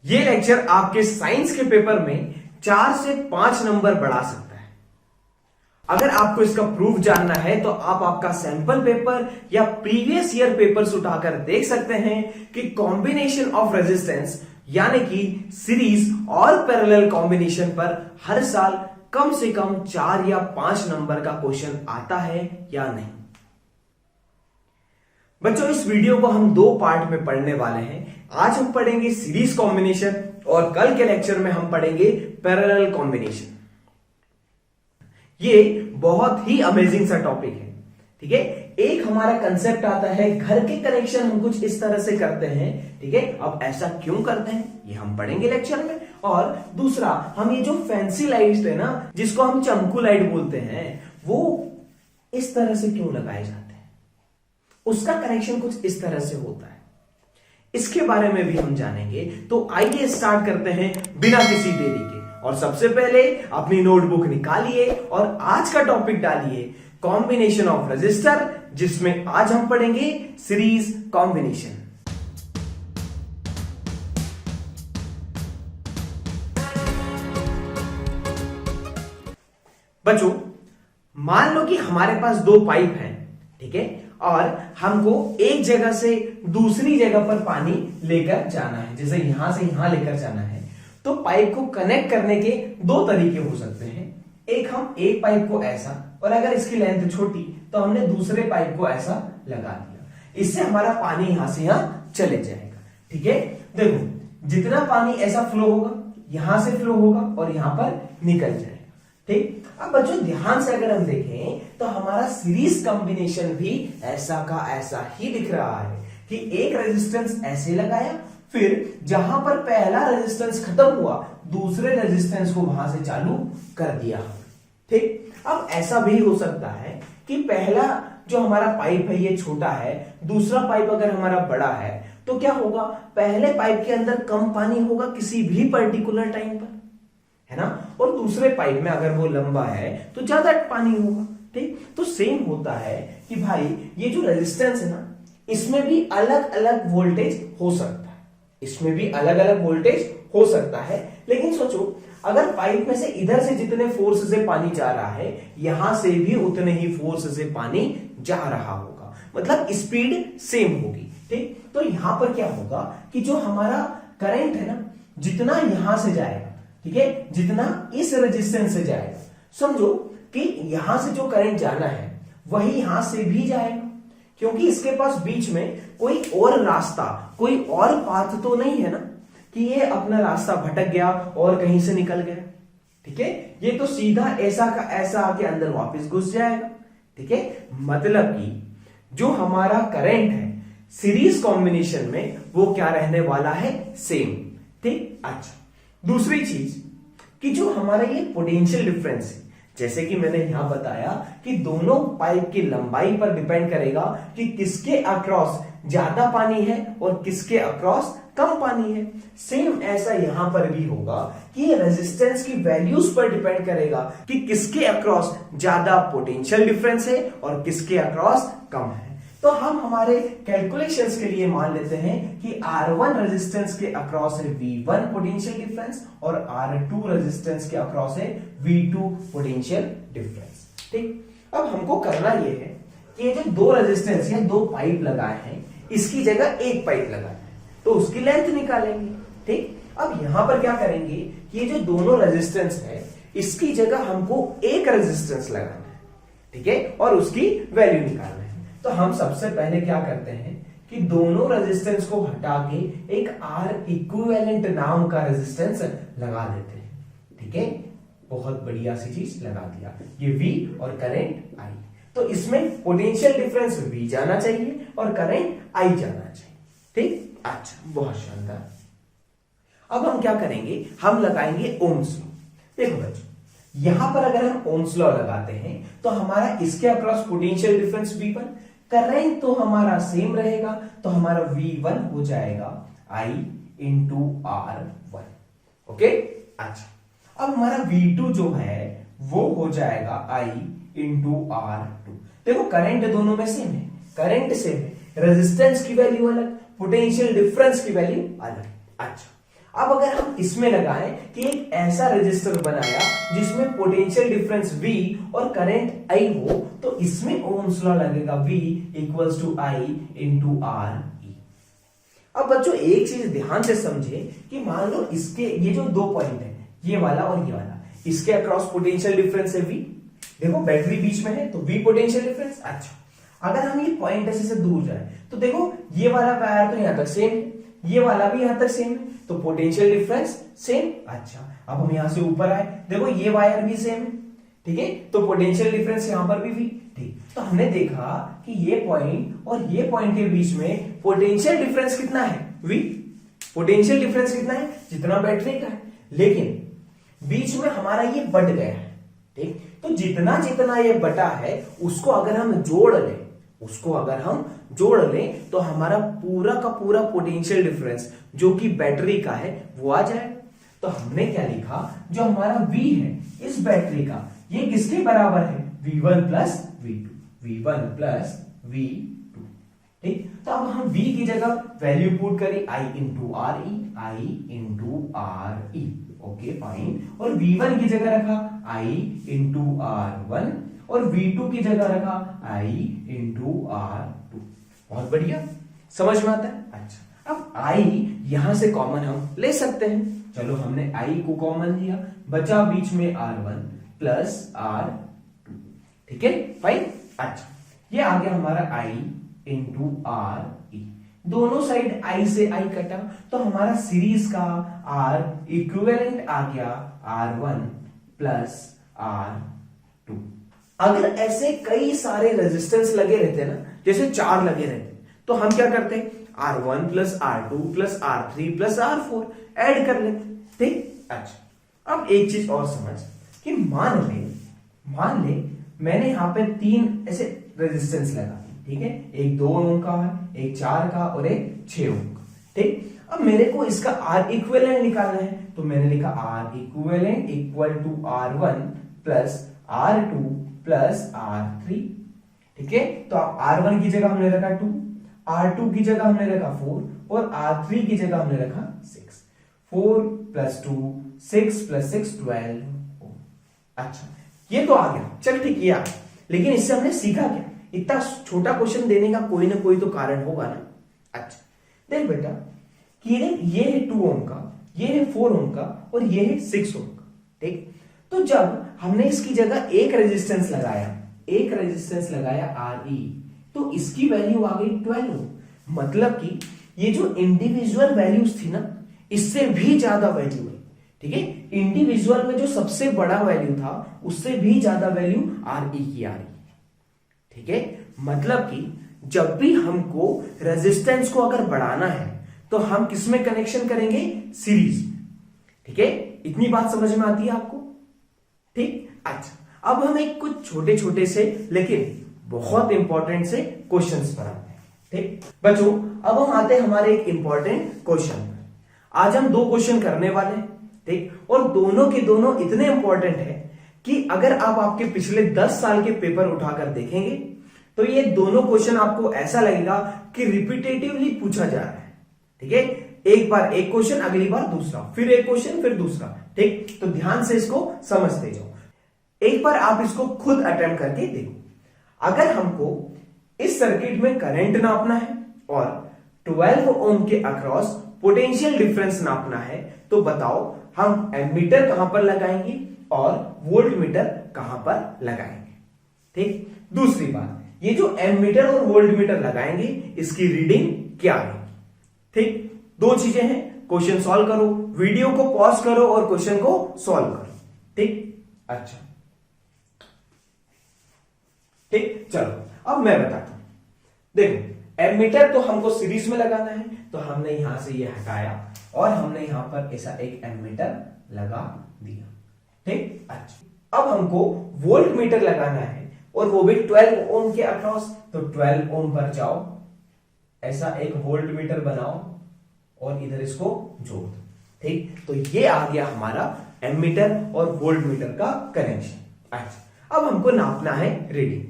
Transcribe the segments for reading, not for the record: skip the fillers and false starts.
ये लेक्चर आपके साइंस के पेपर में 4 से 5 नंबर बढ़ा सकता है। अगर आपको इसका प्रूफ जानना है तो आप आपका सैंपल पेपर या प्रीवियस ईयर पेपर्स उठाकर देख सकते हैं कि कॉम्बिनेशन ऑफ रेजिस्टेंस यानी कि सीरीज और पैरेलल कॉम्बिनेशन पर हर साल कम से कम 4 या 5 नंबर का क्वेश्चन आता है या नहीं। बच्चों, इस वीडियो को हम 2 पार्ट में पढ़ने वाले हैं। आज हम पढ़ेंगे सीरीज कॉम्बिनेशन और कल के लेक्चर में हम पढ़ेंगे पैरेलल कॉम्बिनेशन। ये बहुत ही अमेजिंग सा टॉपिक है, ठीक है। एक हमारा कंसेप्ट आता है, घर के कनेक्शन हम कुछ इस तरह से करते हैं, ठीक है। अब ऐसा क्यों करते हैं ये हम पढ़ेंगे लेक्चर में। और दूसरा, हम ये जो फैंसी लाइट्स है ना, जिसको हम चमकू लाइट बोलते हैं, वो इस तरह से क्यों लगाए जाते हैं, उसका कनेक्शन कुछ इस तरह से होता है, इसके बारे में भी हम जानेंगे। तो आइए स्टार्ट करते हैं बिना किसी देरी के। और सबसे पहले अपनी नोटबुक निकालिए और आज का टॉपिक डालिए कॉम्बिनेशन ऑफ रेजिस्टर, जिसमें आज हम पढ़ेंगे सीरीज कॉम्बिनेशन। बच्चों, मान लो कि हमारे पास 2 पाइप हैं, ठीक है, और हमको एक जगह से दूसरी जगह पर पानी लेकर जाना है। जैसे यहां से यहां लेकर जाना है, तो पाइप को कनेक्ट करने के 2 तरीके हो सकते हैं। एक, हम एक पाइप को ऐसा, और अगर इसकी लेंथ छोटी तो हमने दूसरे पाइप को ऐसा लगा दिया। इससे हमारा पानी यहां से यहां चले जाएगा, ठीक है। देखो, जितना पानी ऐसा फ्लो होगा, यहां से फ्लो होगा और यहां पर निकल जाएगा, ठीक। अब बच्चों ध्यान से अगर हम देखें तो हमारा सीरीज कॉम्बिनेशन भी ऐसा का ऐसा ही दिख रहा है कि एक रेजिस्टेंस ऐसे लगाया, फिर जहां पर पहला रेजिस्टेंस खत्म हुआ, दूसरे रेजिस्टेंस को वहां से चालू कर दिया, ठीक। अब ऐसा भी हो सकता है कि पहला जो हमारा पाइप है ये छोटा है, दूसरा पाइप अगर हमारा बड़ा है, तो क्या होगा, पहले पाइप के अंदर कम पानी होगा किसी भी पर्टिकुलर टाइम पर, है ना, और दूसरे पाइप में अगर वो लंबा है तो ज्यादा पानी होगा, ठीक। तो सेम होता है कि भाई ये जो रेजिस्टेंस है ना, इसमें भी अलग अलग वोल्टेज हो सकता है, इसमें भी अलग अलग वोल्टेज हो सकता है। लेकिन सोचो, अगर पाइप में से इधर से जितने फोर्स से पानी जा रहा है, यहां से भी उतने ही फोर्स से पानी जा रहा होगा, मतलब स्पीड सेम होगी, ठीक। तो यहां पर क्या होगा कि जो हमारा करंट है ना, जितना यहां से जाएगा, ठीक है, जितना इस रेजिस्टेंस से जाएगा, समझो कि यहां से जो करंट जाना है वही यहां से भी जाएगा, क्योंकि इसके पास बीच में कोई और रास्ता, कोई और पाथ तो नहीं है ना कि ये अपना रास्ता भटक गया और कहीं से निकल गया, ठीक है। ये तो सीधा ऐसा का ऐसा आके अंदर वापस घुस जाएगा, ठीक है। मतलब कि जो हमारा करंट है सीरीज कॉम्बिनेशन में वो क्या रहने वाला है, सेम, ठीक। अच्छा, दूसरी चीज कि जो हमारा ये पोटेंशियल डिफरेंस है, जैसे कि मैंने यहां बताया कि दोनों पाइप की लंबाई पर डिपेंड करेगा कि किसके अक्रॉस ज्यादा पानी है और किसके अक्रॉस कम पानी है। सेम ऐसा यहां पर भी होगा कि ये रेजिस्टेंस की वैल्यूज पर डिपेंड करेगा कि किसके अक्रॉस ज्यादा पोटेंशियल डिफरेंस है और किसके अक्रॉस कम है। तो हम हमारे कैलकुलेशंस के लिए मान लेते हैं कि R1 रेजिस्टेंस के अक्रॉस है V1 पोटेंशियल डिफरेंस और R2 रेजिस्टेंस के अक्रॉस है V2 पोटेंशियल डिफरेंस, ठीक। अब हमको करना यह है कि ये जो 2 रेजिस्टेंस या 2 पाइप लगाए हैं, इसकी जगह एक पाइप लगाना है, तो उसकी लेंथ निकालेंगे, ठीक। अब यहां पर क्या करेंगे कि ये जो दोनों रेजिस्टेंस है, इसकी जगह हमको एक रेजिस्टेंस लगाना है, ठीक है, और उसकी वैल्यू निकालना है। तो हम सबसे पहले क्या करते हैं कि दोनों रेजिस्टेंस को हटा के एक R इक्विवेलेंट नाम का रेजिस्टेंस लगा देते हैं, ठीक है। बहुत बढ़िया सी चीज लगा दिया, ये V और करंट I। तो इसमें पोटेंशियल डिफरेंस V जाना चाहिए और करंट I जाना चाहिए, ठीक। अच्छा, बहुत शानदार। अब हम क्या करेंगे, हम लगाएंगे ओम्स लॉ। देखो बच्चों, यहां पर अगर हम ओम्स लॉ लगाते हैं तो हमारा इसके across potential difference V1, current तो हमारा सेम रहेगा, तो हमारा V1 हो जाएगा I इंटू R1, ओके। अच्छा, अब हमारा V2 जो है वो हो जाएगा I इंटू R2। देखो, करंट दोनों में सेम है, करंट सेम है, रेजिस्टेंस की वैल्यू अलग, पोटेंशियल डिफरेंस की वैल्यू अलग। अच्छा, अब अगर हम इसमें लगाएं कि एक ऐसा रेजिस्टर बनाया जिसमें पोटेंशियल डिफरेंस V और करंट I हो, तो इसमें ओम्स लॉ लगेगा V equals to I into R E. अब बच्चों एक चीज ध्यान से समझे कि मान लो इसके ये जो दो पॉइंट है, ये वाला और ये वाला, इसके अक्रॉस पोटेंशियल डिफरेंस है V। देखो बैटरी बीच में है तो V पोटेंशियल डिफरेंस। अच्छा, अगर हम ये पॉइंट ऐसे से दूर जाए तो देखो ये वाला वायर तो यहां तक सेम है, ये वाला भी यहां तक सेम है, तो पोटेंशियल डिफरेंस सेम। अच्छा, अब हम यहां से ऊपर आए, देखो ये वायर भी सेम है, ठीक है, तो पोटेंशियल डिफरेंस यहां पर भी V। ठीक, तो हमने देखा कि ये पॉइंट और ये पॉइंट के बीच में पोटेंशियल डिफरेंस कितना है V। पोटेंशियल डिफरेंस कितना है जितना बैटरी का है, लेकिन बीच में हमारा ये बढ़ गया है। ठीक, तो जितना जितना ये बटा है उसको अगर हम जोड़ लें, तो हमारा पूरा का पूरा पोटेंशियल डिफरेंस जो कि बैटरी का है वो आ जाएगा। तो हमने क्या लिखा, जो हमारा V है इस बैटरी का, ये किसके बराबर है, V1 प्लस V2। ठीक, तो अब हम V की जगह वैल्यू पुट करें I into R E. Okay fine, और V1 की जगह रखा I इंटू R1 और V2 की जगह रखा I इंटू R2। बहुत बढ़िया, समझ में आता है। अच्छा, अब I यहां से कॉमन हम ले सकते हैं, चलो हमने I को कॉमन लिया, बचा बीच में R1 प्लस R2। ठीक है फाइन। अच्छा, ये आ गया हमारा I इंटू आर ई, दोनों साइड I से I कटा तो हमारा सीरीज का R इक्विवेलेंट आ गया R1 प्लस R2। अगर ऐसे कई सारे रेजिस्टेंस लगे रहते ना, जैसे 4 लगे रहते, तो हम क्या करते हैं, R1 plus R2 plus R3 plus R4 add कर लेते। ठीक, अच्छा, अब एक चीज और समझ कि मान ले मैंने यहां पे 3 ऐसे रेजिस्टेंस लगा, ठीक है, एक 2 ओम का है, एक 4 का और एक 6 ओम का। ठीक, अब मेरे को इसका R इक्विवेलेंट निकालना है, तो मैंने लिखा R equivalent equal to R1 plus R2 plus R3। ठीक है, तो अब R1 की जगह हमने रखा 2, R2 की जगह हमने रखा 4 और R3 की जगह हमने रखा 6। 4 प्लस 2 6 प्लस 6 12 ओम। अच्छा, ये तो आ गया, चल ठीक, ये आ गया, लेकिन इससे हमने सीखा क्या, इतना छोटा क्वेश्चन देने का कोई ना कोई तो कारण होगा ना। अच्छा, देख बेटा कि ये है 2 ओम का, ये है 4 ओम का और ये है 6 ओम का। ठीक, तो जब हमने इसकी जगह एक रेजिस्टेंस लगाया Re, तो इसकी वैल्यू आ गई 12 ओम। मतलब कि ये जो इंडिविजुअल वैल्यूज थी ना, इससे भी ज्यादा वैल्यू है। ठीक है, इंडिविजुअल में जो सबसे बड़ा वैल्यू था उससे भी ज्यादा वैल्यू Re की आ रही। ठीक है, मतलब कि जब भी हमको रेजिस्टेंस को अगर बढ़ाना है तो हम किसमें कनेक्शन करेंगे, सीरीज। ठीक है, इतनी बात समझ में आती है आपको। ठीक, अच्छा, अब हम एक कुछ छोटे छोटे से लेकिन बहुत इंपॉर्टेंट से क्वेश्चंस पर आते हैं। ठीक बच्चों, अब हम आते हैं हमारे एक इंपॉर्टेंट क्वेश्चन पर। आज हम 2 क्वेश्चन करने वाले हैं। ठीक, और दोनों के दोनों इतने इंपॉर्टेंट है कि अगर आप आपके पिछले 10 साल के पेपर उठाकर देखेंगे तो ये दोनों क्वेश्चन आपको ऐसा लगेगा कि रिपीटेटिवली पूछा जा रहा है। ठीक है, एक बार एक क्वेश्चन, अगली बार दूसरा, फिर एक क्वेश्चन, फिर दूसरा। ठीक, तो ध्यान से इसको समझते जाओ। एक बार आप इसको खुद अटेम्प्ट करके देखो। अगर हमको इस सर्किट में करंट नापना है और 12 ओम के अक्रॉस पोटेंशियल डिफरेंस नापना है, तो बताओ हम एमीटर कहां पर लगाएंगे और वोल्टमीटर कहां पर लगाएंगे। ठीक, दूसरी बात, ये जो एमीटर और वोल्टमीटर लगाएंगे इसकी रीडिंग क्या आएगी। ठीक, 2 चीजें हैं, क्वेश्चन सॉल्व करो, वीडियो को पॉज करो और क्वेश्चन को सॉल्व करो। ठीक, अच्छा, ठीक, चलो अब मैं बताता हूं। देखो, एमीटर तो हमको सीरीज में लगाना है, तो हमने यहां से ये हटाया और हमने यहां पर ऐसा एक एमीटर लगा दिया। ठीक, अच्छा, अब हमको वोल्टमीटर लगाना है और वो भी 12 ओम के अक्रॉस, तो 12 ओम पर जाओ, ऐसा एक वोल्टमीटर बनाओ और इधर इसको जोड़ दो। ठीक, तो ये आ गया हमारा एमीटर और वोल्टमीटर का कनेक्शन। अच्छा, अब हमको नापना है रीडिंग।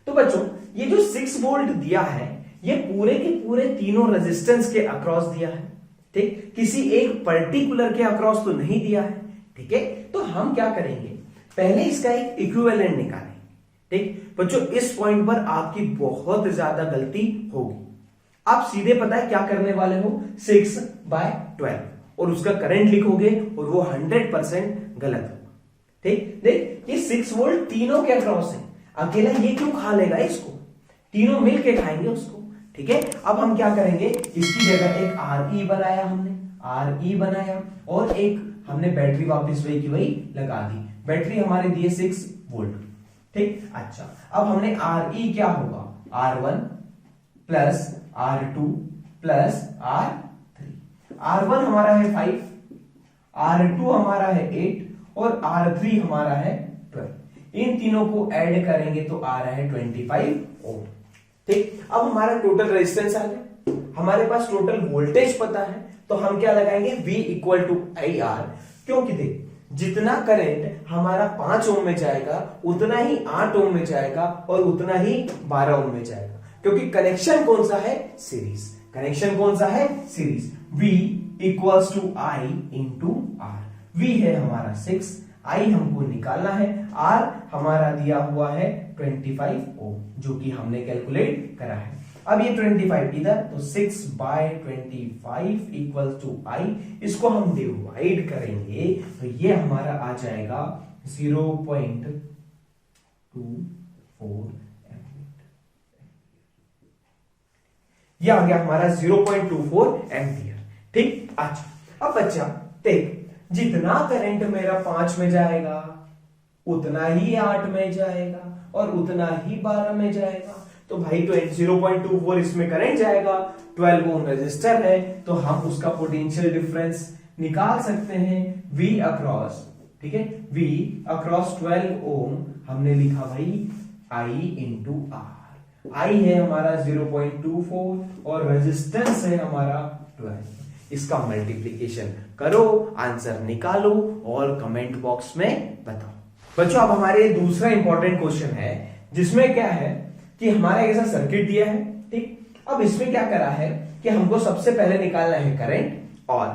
तो बच्चों, ये जो 6 वोल्ट दिया है ये पूरे के पूरे तीनों रेजिस्टेंस के अक्रॉस दिया है। ठीक, किसी एक पर्टिकुलर के अक्रॉस तो नहीं दिया है। ठीक है, तो हम क्या करेंगे, पहले इसका एक इक्विवेलेंट निकालें। ठीक बच्चों, इस पॉइंट पर आपकी बहुत ज्यादा गलती होगी। आप सीधे पता है क्या करने वाले हो, 6/12 और उसका करंट लिखोगे और वो 100% गलत होगा। ठीक, देख ये 6 वोल्ट तीनों के अक्रॉस है, अकेला ये क्यों खा लेगा इसको, तीनों मिलके खाएंगे उसको। ठीक है, अब हम क्या करेंगे, इसकी जगह एक Re बनाया हमने, Re बनाया और एक हमने बैटरी वापस वही की वही लगा दी। बैटरी हमारे दिए 6 वोल्ट। ठीक, अच्छा अब हमने Re क्या होगा, R1 plus R2 plus R3। R1 हमारा है 5, R2 हमारा है 8 और R3 हमारा है 12। इन तीनों को ऐड करेंगे तो आ रहा है 25 ओम। ठीक, अब हमारा टोटल रेजिस्टेंस आ गया, हमारे पास टोटल वोल्टेज पता है, तो हम क्या लगाएंगे, V इक्वल टू IR, क्योंकि देख जितना करंट हमारा 5 ओम में जाएगा उतना ही 8 ओम में जाएगा और उतना ही 12 ओम में जाएगा, क्योंकि कनेक्शन कौन सा है, सीरीज। कनेक्शन कौन सा है, series. V equals to I into R। V है हमारा 6, I हमको निकालना है, R हमारा दिया हुआ है 25 ओम, जो कि हमने कैलकुलेट करा है। अब ये 25 इधर, तो 6/25 इक्वल टू I, इसको हम डिवाइड करेंगे तो ये हमारा आ जाएगा 0.24 एम्पियर। ये आ गया हमारा 0.24 एम्पियर। ठीक, अच्छा अब बच्चा देख, जितना करंट मेरा 5 में जाएगा उतना ही 8 में जाएगा और उतना ही 12 में जाएगा, तो भाई 0.24 इसमें करंट जाएगा, 12 ओम रेजिस्टर है, तो हम उसका पोटेंशियल डिफरेंस निकाल सकते हैं, V अक्रॉस। ठीक है, V अक्रॉस 12 ओम हमने लिखा भाई I इंटू R। I है हमारा 0.24 और रेजिस्टेंस है हमारा 12। इसका मल्टीप्लीकेशन करो, आंसर निकालो और कमेंट बॉक्स में बताओ। बच्चों अब हमारे दूसरा इंपॉर्टेंट क्वेश्चन है, जिसमें क्या है कि हमारा ऐसा सर्किट दिया है। ठीक, अब इसमें क्या करा है कि हमको सबसे पहले निकालना है करंट और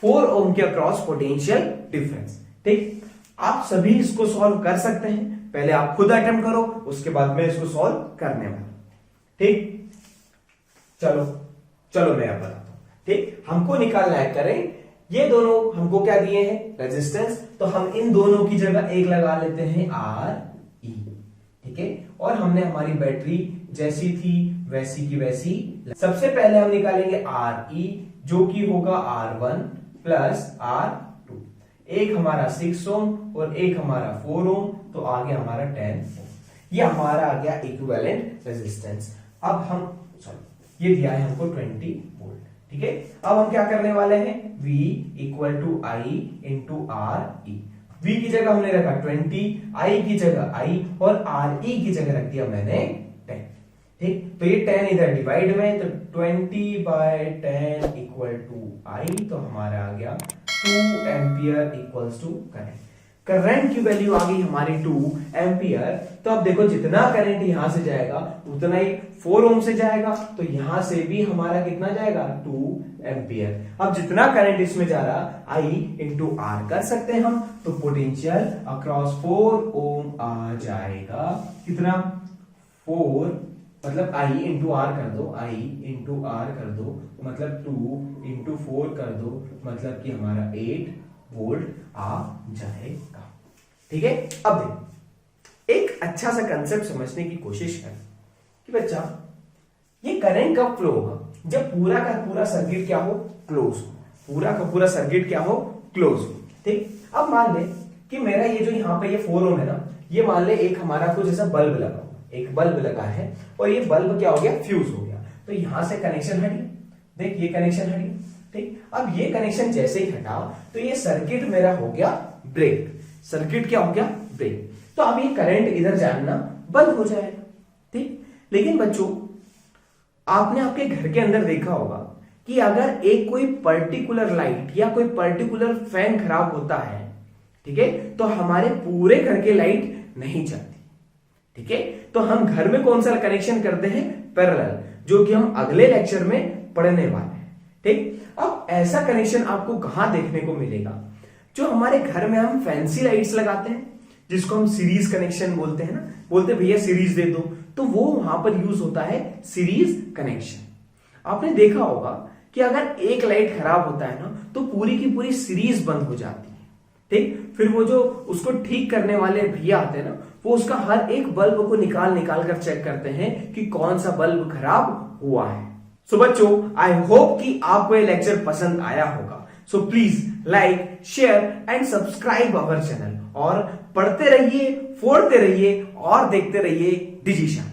4 ओम के अक्रॉस पोटेंशियल डिफरेंस। ठीक, आप सभी इसको सॉल्व कर सकते हैं, पहले आप खुद अटेम्प्ट करो, उसके बाद मैं इसको सॉल्व करने वाला। ठीक, चलो मैं अब बताता हूं। ठीक, हमको निकालना है करंट, ये दोनों हमको क्या दिए हैं, रेजिस्टेंस, तो हम इन दोनों की जगह एक लगा लेते हैं Re। ठीक है, और हमने हमारी बैटरी जैसी थी वैसी की वैसी, सबसे पहले हम निकालेंगे Re, जो कि होगा R1 प्लस R2। एक हमारा 6 ओम और एक हमारा 4 ओम, तो आ गया हमारा 10 ओम। ये हमारा आ गया इक्विवेलेंट रेजिस्टेंस। अब हम ये दिया है हमको 20 वोल्ट। ठीक है, अब हम क्या करने वाले हैं, V equal to I into Re। V की जगह हमने रखा 20, I की जगह I और Re की जगह रख दिया मैंने 10। ठीक, तो ये 10 इधर डिवाइड में, तो 20/10 इक्वल टू I, तो हमारा आ गया 2 ampere equals to current. Current की वैल्यू आ गई हमारी 2 एम्पियर। तो अब देखो जितना करंट यहां से जाएगा उतना ही 4 ओम से जाएगा, तो यहां से भी हमारा कितना जाएगा, 2 एम्पियर। अब जितना करंट इसमें जा रहा I इंटू R कर सकते हैं हम, तो पोटेंशियल अक्रॉस 4 ओम आ जाएगा कितना, 4 मतलब I इंटू R कर दो, I इंटू R कर दो, मतलब 2 इंटू 4 कर दो, मतलब कि हमारा 8 वोल्ट आ जाएगा। ठीक है, अब देख एक अच्छा सा कंसेप्ट समझने की कोशिश कर कि बच्चा ये करंट कब फ्लो होगा, जब पूरा का पूरा सर्किट क्या हो, क्लोज हो, पूरा का पूरा सर्किट क्या हो, क्लोज हो। ठीक, अब मान ले कि मेरा ये जो यहाँ पे ये 4 ओम है ना, ये मान ले एक हमारा कुछ ऐसा बल्ब लगा, एक बल्ब लगा है और ये बल्ब क्या हो गया, फ्यूज हो गया, तो यहां से कनेक्शन हटी, देख ये कनेक्शन हटी। ठीक, अब ये कनेक्शन जैसे ही हटा तो ये सर्किट मेरा हो गया ब्रेक, सर्किट क्या हो गया, ब्रेक। तो अब ये करंट इधर जाना बंद हो जाएगा। ठीक, लेकिन बच्चों आपने आपके घर के अंदर देखा होगा कि अगर एक कोई पर्टिकुलर लाइट या कोई पर्टिकुलर फैन खराब होता है, ठीक है, तो हमारे पूरे घर के लाइट नहीं चलती। ठीक है, तो हम घर में कौन सा कनेक्शन करते हैं, पैरेलल, जो कि हम अगले लेक्चर में पढ़ने वाले हैं। ठीक, अब ऐसा कनेक्शन आपको कहां देखने को मिलेगा? जो हमारे घर में हम फैंसी लाइट्स लगाते हैं, जिसको हम सीरीज कनेक्शन बोलते हैं ना, बोलते भैया सीरीज दे दो, तो वो वहां पर यूज होता है सीरीज कनेक्शन। आपने देखा होगा कि अगर एक लाइट खराब होता है ना, तो पूरी की पूरी सीरीज बंद हो जाती है। ठीक, फिर वो जो उसको ठीक करने वाले भैया आते हैं ना, वो उसका हर एक बल्ब को निकाल निकाल कर चेक करते हैं कि कौन सा बल्ब खराब हुआ है। सो बच्चों, आई होप कि आपको ये लेक्चर पसंद आया होगा। So please like, share and subscribe our channel, और पढ़ते रहिए, फोड़ते रहिए और देखते रहिए डिजिशन।